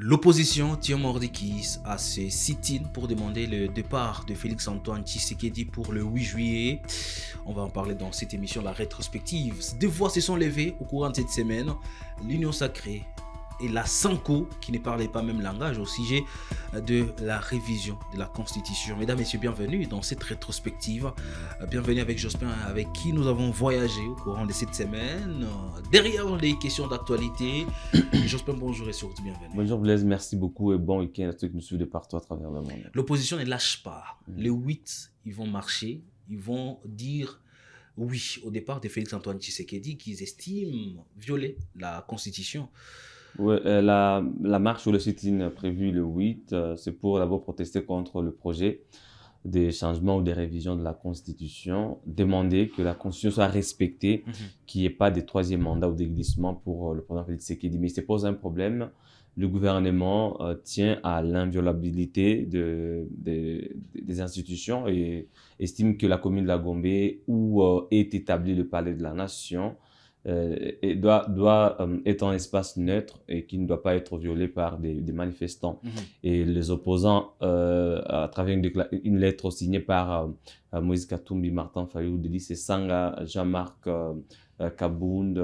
L'opposition tient mordicus à ce sit-in pour demander le départ de Félix-Antoine Tshisekedi pour le 8 juillet. On va en parler dans cette émission, la rétrospective. Deux voix se sont levées au courant de cette semaine. L'Union sacrée et la Sanko, qui ne parlaient pas même langage, au sujet de la révision de la Constitution. Mesdames, Messieurs, bienvenue dans cette rétrospective. Bienvenue avec Jospin, avec qui nous avons voyagé au courant de cette semaine. Derrière les questions d'actualité, Jospin, bonjour et surtout bienvenue. Bonjour Blaise, merci beaucoup et bon week-end à ceux qui nous suivent de partout à travers le monde. L'opposition ne lâche pas. Les 8, ils vont marcher, ils vont dire oui au départ de Félix-Antoine Tshisekedi, qu'ils estiment violer la Constitution. Ouais, la marche ou le sit-in prévu le 8, c'est pour d'abord protester contre le projet des changements ou des révisions de la Constitution, demander que la Constitution soit respectée, qu'il n'y ait pas de troisième mandat ou de glissement pour le président Félix Tshisekedi. Mais ça pose un problème. Le gouvernement tient à l'inviolabilité des institutions et estime que la commune de la Gombe, où est établi le palais de la Nation, et doit être un espace neutre et qui ne doit pas être violé par des manifestants. Et les opposants, à travers une lettre signée par Moïse Katumbi, Martin Fayou, Délice Sanga, Jean-Marc Kabound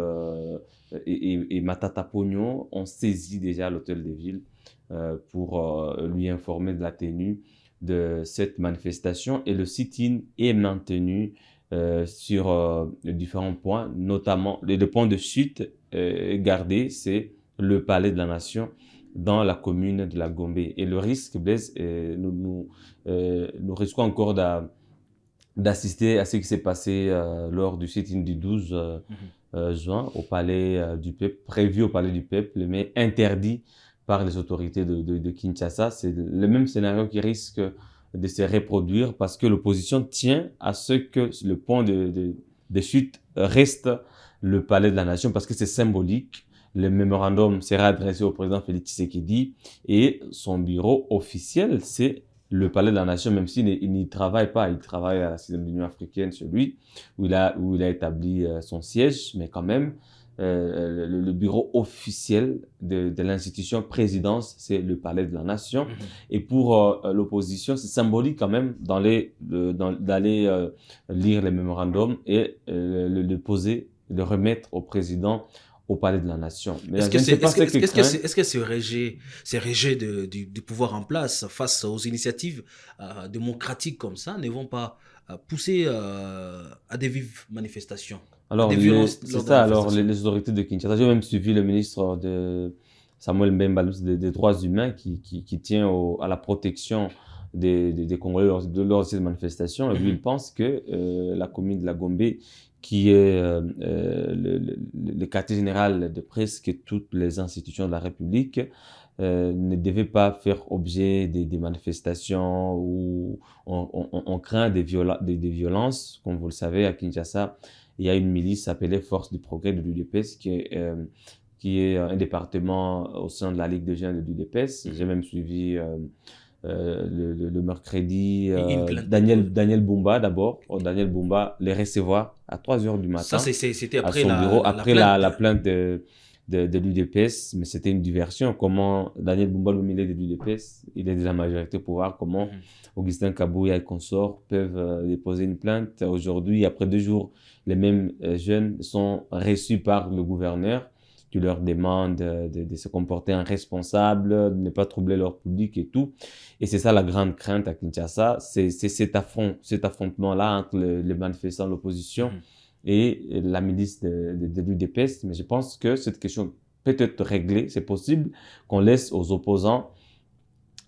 et Matata Pogno, ont saisi déjà l'hôtel de ville pour lui informer de la tenue de cette manifestation. Et le sit-in est maintenu sur différents points, notamment le point de chute gardé, c'est le palais de la Nation dans la commune de la Gombe. Et le risque, Blaise, nous risquons encore d'assister à ce qui s'est passé lors du sit-in du 12 juin au palais du peuple, prévu au palais du peuple, mais interdit par les autorités de Kinshasa. C'est le même scénario qui risque de se reproduire parce que l'opposition tient à ce que le point de chute reste le palais de la Nation parce que c'est symbolique. Le mémorandum sera adressé au président Félix Tshisekedi et son bureau officiel, c'est le palais de la Nation, même s'il n'y travaille pas. Il travaille à la cité de l'Union africaine, celui où il a établi son siège, mais quand même, le bureau officiel de l'institution présidence, c'est le palais de la Nation. Et pour l'opposition, c'est symbolique quand même d'aller lire les mémorandums et le poser, le remettre au président au palais de la Nation. Est-ce que c'est rejet du pouvoir en place face aux initiatives démocratiques comme ça ne vont pas pousser à des vives manifestations? Alors, c'est ça, alors les autorités de Kinshasa, j'ai même suivi le ministre Samuel Mbemba des droits humains qui tient à la protection des Congolais lors de ces manifestations. Et lui, il pense que la commune de la Gombe, qui est le quartier général de presque toutes les institutions de la République, ne devait pas faire objet des manifestations où on craint des violences. Comme vous le savez, à Kinshasa, il y a une milice appelée Force du Progrès de l'UDPS qui est un département au sein de la Ligue des jeunes de l'UDPS. J'ai même suivi le mercredi Daniel Bumba d'abord. Daniel Bumba les recevoir à 3h du matin. Ça, c'était après à son bureau, après la plainte de l'UDPS, mais c'était une diversion. Comment Daniel Bumba, le milieu de l'UDPS, il est de la majorité au pouvoir, comment Augustin Kabouya et consorts peuvent déposer une plainte. Aujourd'hui, après 2 jours, les mêmes jeunes sont reçus par le gouverneur qui leur demande de se comporter en responsable, de ne pas troubler leur public et tout. Et c'est ça la grande crainte à Kinshasa, c'est cet affrontement-là entre les manifestants de l'opposition et la milice de l'UDPS. Mais je pense que cette question peut être réglée, c'est possible qu'on laisse aux opposants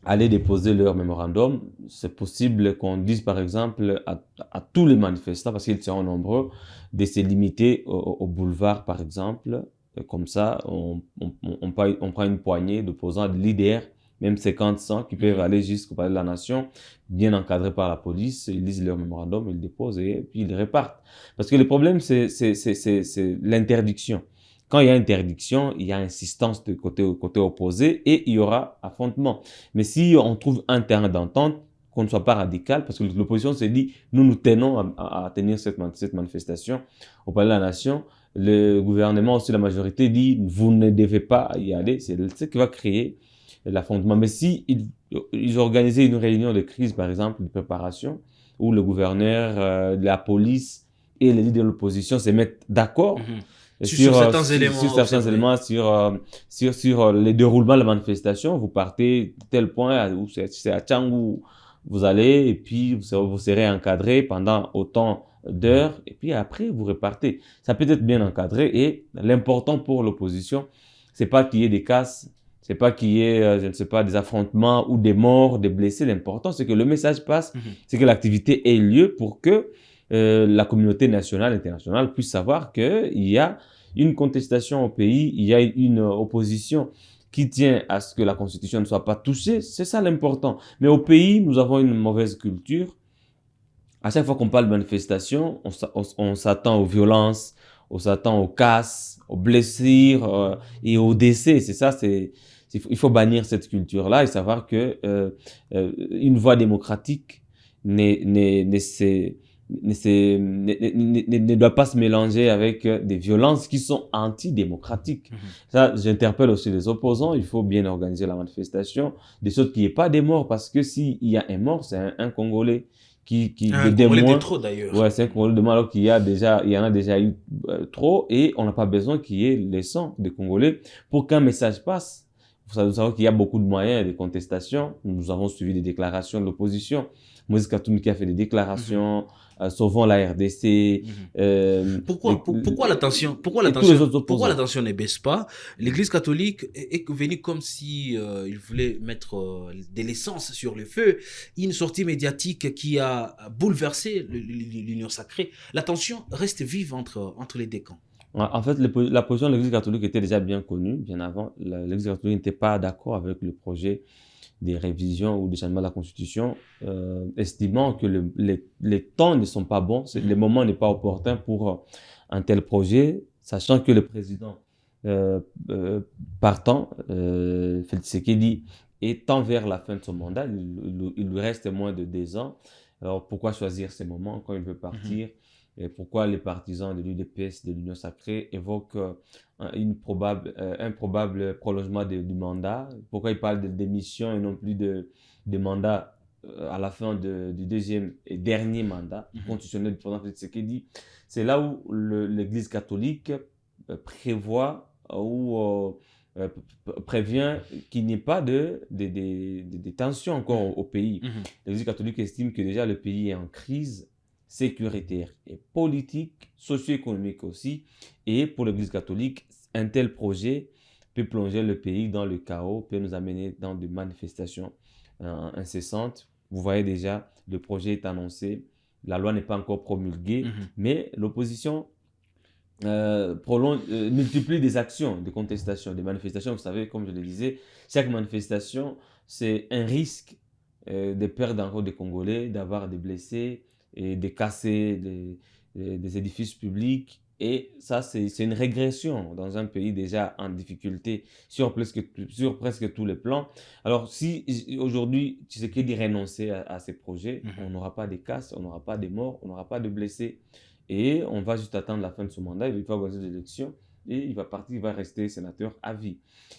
aller déposer leur mémorandum. C'est possible qu'on dise par exemple à tous les manifestants, parce qu'ils seront nombreux, de se limiter au boulevard par exemple. Comme ça, on prend une poignée d'opposants, de leaders, même 50-100, qui peuvent aller jusqu'au palais de la Nation, bien encadrés par la police. Ils lisent leur mémorandum, ils le déposent et puis ils repartent. Parce que le problème, c'est l'interdiction. Quand il y a interdiction, il y a insistance du côté opposé et il y aura affrontement. Mais si on trouve un terrain d'entente, qu'on ne soit pas radical, parce que l'opposition s'est dit, nous tenons à tenir cette manifestation au palais de la Nation. Le gouvernement, aussi la majorité, dit, vous ne devez pas y aller. C'est ce qui va créer l'affrontement. Mais si ils organisaient une réunion de crise, par exemple, de préparation, où le gouverneur, la police et les leaders de l'opposition se mettent d'accord Sur certains éléments certains observés. éléments, sur les déroulements de la manifestation. Vous partez de tel point, où c'est à Tchangou, vous allez, et puis vous serez encadré pendant autant d'heures, et puis après, vous repartez. Ça peut être bien encadré, et l'important pour l'opposition, c'est pas qu'il y ait des casses, c'est pas qu'il y ait, je ne sais pas, des affrontements ou des morts, des blessés. L'important, c'est que le message passe, c'est que l'activité ait lieu pour que la communauté nationale, internationale puisse savoir qu'il y a une contestation au pays, il y a une opposition qui tient à ce que la Constitution ne soit pas touchée. C'est ça l'important. Mais au pays, nous avons une mauvaise culture. À chaque fois qu'on parle de manifestation, on s'attend aux violences, on s'attend aux casses, aux blessures et aux décès. C'est ça, il faut bannir cette culture-là et savoir que une voie démocratique n'est, n'est, n'est, c'est- ne doit pas se mélanger avec des violences qui sont antidémocratiques. Ça, j'interpelle aussi les opposants. Il faut bien organiser la manifestation, de sorte qu'il n'y ait pas des morts, parce que s'il y a un mort, c'est un Congolais Un des Congolais de moins. trop d'ailleurs. Ouais, c'est un Congolais de moins, alors il y en a déjà eu trop, et on n'a pas besoin qu'il y ait les sangs des Congolais pour qu'un message passe. Vous savez qu'il y a beaucoup de moyens de contestation. Nous avons suivi des déclarations de l'opposition. Moïse Katumbi qui a fait des déclarations, sauvant la RDC, et tous les autres Pourquoi opposants. l'attention ne baisse pas? L'Église catholique est venue comme si il voulait mettre de l'essence sur le feu. Une sortie médiatique qui a bouleversé l'union sacrée. La tension reste vive entre les deux camps. En fait, la position de l'Église catholique était déjà bien connue, bien avant. L'Église catholique n'était pas d'accord avec le projet des révisions ou des changements de la Constitution, estimant que les temps ne sont pas bons, le moment n'est pas opportun pour un tel projet, sachant que le président euh, euh, partant, Félix Tshisekedi, étant vers la fin de son mandat, il lui reste moins de 2 ans. Alors pourquoi choisir ces moments quand il veut partir? Et pourquoi les partisans de l'UDPS, de l'Union sacrée, évoquent un probable prolongement du mandat? Pourquoi ils parlent de démission et non plus de mandat à la fin du deuxième et dernier mandat constitutionnel du président Félix Tshisekedi? C'est là où l'Église catholique prévoit ou prévient qu'il n'y ait pas de tensions encore au pays. L'Église catholique estime que déjà le pays est en crise sécuritaire et politique, socio-économique aussi. Et pour l'Église catholique, un tel projet peut plonger le pays dans le chaos, peut nous amener dans des manifestations incessantes. Vous voyez déjà, le projet est annoncé, la loi n'est pas encore promulguée, mais l'opposition multiplie des actions de contestation, des manifestations. Vous savez, comme je le disais, chaque manifestation, c'est un risque de perdre encore des Congolais, d'avoir des blessés et de casser des édifices publics. Et ça, c'est une régression dans un pays déjà en difficulté sur presque tous les plans. Alors, si aujourd'hui, tu sais qu'il dit renoncer à ces projets, on n'aura pas de casses, on n'aura pas de morts, on n'aura pas de blessés. Et on va juste attendre la fin de son mandat, il va organiser des élections et il va partir, il va rester sénateur à vie.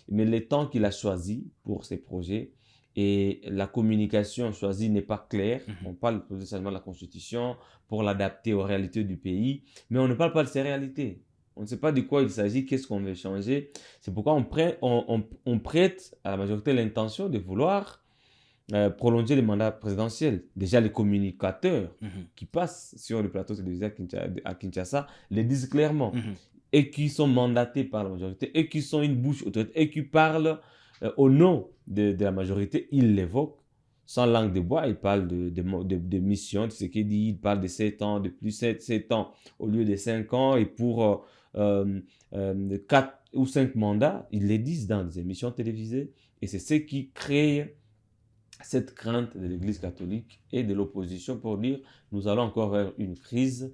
Mais les temps qu'il a choisi pour ces projets et la communication choisie n'est pas claire. On parle potentiellement de la Constitution pour l'adapter aux réalités du pays, mais on ne parle pas de ces réalités. On ne sait pas de quoi il s'agit, qu'est-ce qu'on veut changer. C'est pourquoi on prête à la majorité l'intention de vouloir prolonger le mandat présidentiel. Déjà, les communicateurs qui passent sur le plateau télévisé à Kinshasa le disent clairement. Et qui sont mandatés par la majorité, et qui sont une bouche autoritaire, et qui parlent au nom de la majorité, ils l'évoquent sans langue de bois. Ils parlent de mission, de ce qu'il dit. Ils parlent de 7 ans, de plus 7 ans au lieu de 5 ans. Et pour 4 ou 5 mandats, ils les disent dans des émissions télévisées. Et c'est ce qui crée cette crainte de l'Église catholique et de l'opposition pour dire nous allons encore vers une crise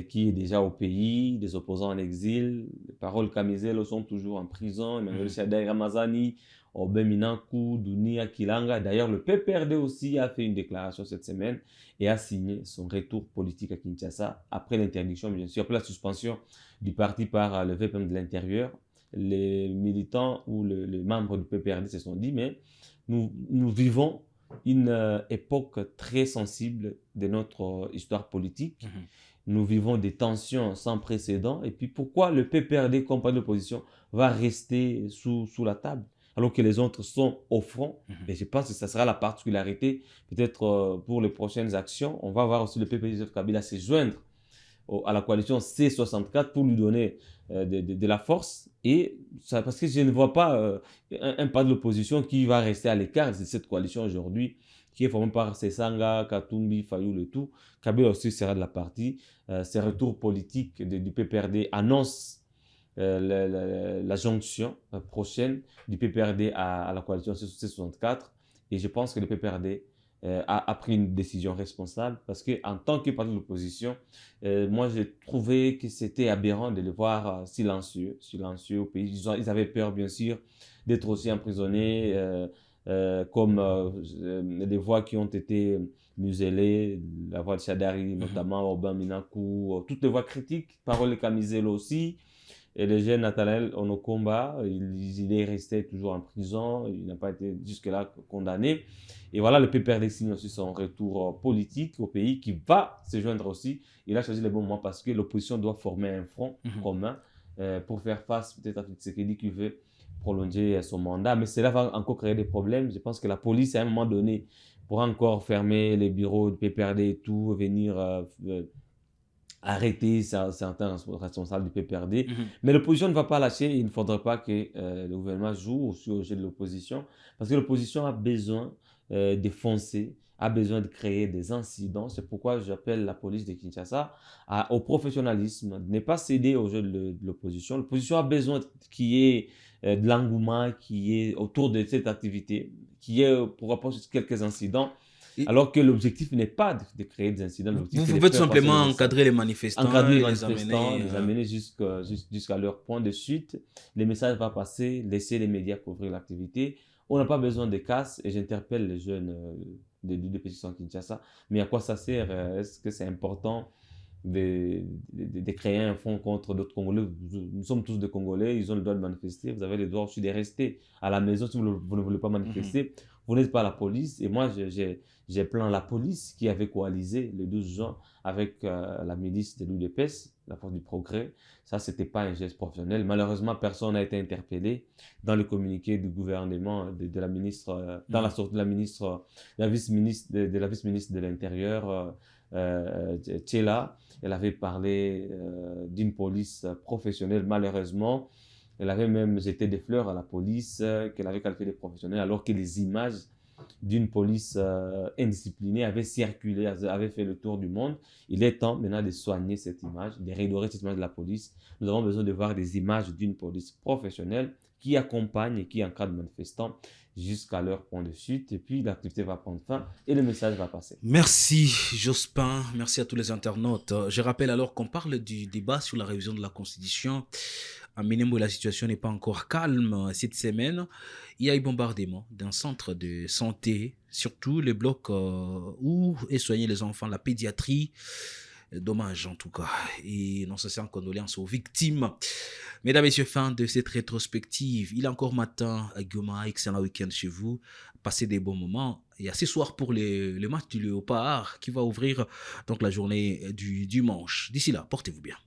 qui est déjà au pays, des opposants en exil, les paroles Kamizelo sont toujours en prison, Emmanuel Shadai Ramazani, Obem Minaku, Dunia Kilanga. D'ailleurs, le PPRD aussi a fait une déclaration cette semaine et a signé son retour politique à Kinshasa après l'interdiction, bien sûr, après la suspension du parti par le VPM de l'intérieur. les militants ou les membres du PPRD se sont dit, mais nous vivons une époque très sensible de notre histoire politique. Nous vivons des tensions sans précédent. Et puis pourquoi le PPRD, comme parti d'opposition, va rester sous la table alors que les autres sont au front? Et je pense que ça sera la particularité. Peut-être pour les prochaines actions, on va voir aussi le PPRD Joseph Kabila se joindre à la coalition C64 pour lui donner de la force. Et ça, parce que je ne vois pas un parti de l'opposition qui va rester à l'écart de cette coalition aujourd'hui, qui est formée par Sesanga, Katumbi, Fayoul et tout. Kabila aussi sera de la partie. Ces retours politiques du PPRD annoncent la jonction prochaine du PPRD à la coalition C64. Et je pense que le PPRD a pris une décision responsable parce qu'en tant que parti de l'opposition, moi j'ai trouvé que c'était aberrant de les voir silencieux au pays. Ils avaient peur bien sûr d'être aussi emprisonnés, comme les voix qui ont été muselées, la voix de Shadari notamment, Obama Minakou, toutes les voix critiques, Parole de Kamizelo aussi. Et le jeune Nathanaël Onokomba, il est resté toujours en prison, il n'a pas été jusque-là condamné. Et voilà, le PPRD signe aussi son retour politique au pays qui va se joindre aussi. Il a choisi le bon moment parce que l'opposition doit former un front commun pour faire face peut-être à Tshisekedi qui veut prolonger son mandat. Mais cela va encore créer des problèmes. Je pense que la police, à un moment donné, pourra encore fermer les bureaux du PPRD et tout, venir arrêter certains responsables du PPRD. Mais l'opposition ne va pas lâcher. Il ne faudrait pas que le gouvernement joue aussi au jeu de l'opposition parce que l'opposition a besoin de foncer, a besoin de créer des incidents. C'est pourquoi j'appelle la police de Kinshasa au professionnalisme, de ne pas céder au jeu de l'opposition. L'opposition a besoin qu'il y ait de l'engouement qui est autour de cette activité, qui est pour rapporter quelques incidents. Alors que l'objectif n'est pas de créer des incidents. Vous pouvez tout simplement encadrer les manifestants, les amener jusqu'à leur point de chute. Les messages vont passer, laisser les médias couvrir l'activité. On n'a pas besoin de casse et j'interpelle les jeunes de pétition Kinshasa. Mais à quoi ça sert? Est-ce que c'est important de créer un front contre d'autres Congolais? Nous sommes tous des Congolais, ils ont le droit de manifester. Vous avez le droit aussi de rester à la maison si vous ne voulez pas manifester. Vous n'êtes pas la police. Et moi, j'ai plaint la police qui avait coalisé le 12 juin avec la milice de l'UDPS, la Force du Progrès. Ça, c'était pas un geste professionnel. Malheureusement, personne n'a été interpellé dans le communiqué du gouvernement de la ministre, dans la sortie de la ministre, la vice-ministre de l'Intérieur, Tchela. Elle avait parlé d'une police professionnelle. Malheureusement, elle avait même jeté des fleurs à la police qu'elle avait qualifiée de professionnelle, alors que les images d'une police indisciplinée avaient circulé, avaient fait le tour du monde. Il est temps maintenant de soigner cette image, de redorer cette image de la police. Nous avons besoin de voir des images d'une police professionnelle qui accompagne et qui encadre les manifestants jusqu'à leur point de chute. Et puis l'activité va prendre fin et le message va passer. Merci Jospin, merci à tous les internautes. Je rappelle alors qu'on parle du débat sur la révision de la Constitution. À Minembwe, la situation n'est pas encore calme. Cette semaine, il y a eu bombardement d'un centre de santé, surtout le bloc où est soigné les enfants, la pédiatrie. Dommage en tout cas. Et nos sincères condoléances aux victimes. Mesdames et messieurs, fin de cette rétrospective. Il est encore matin à Goma. Excellent week-end chez vous. Passez des bons moments. Et à ce soir pour le match du Léopard qui va ouvrir donc la journée du dimanche. D'ici là, portez-vous bien.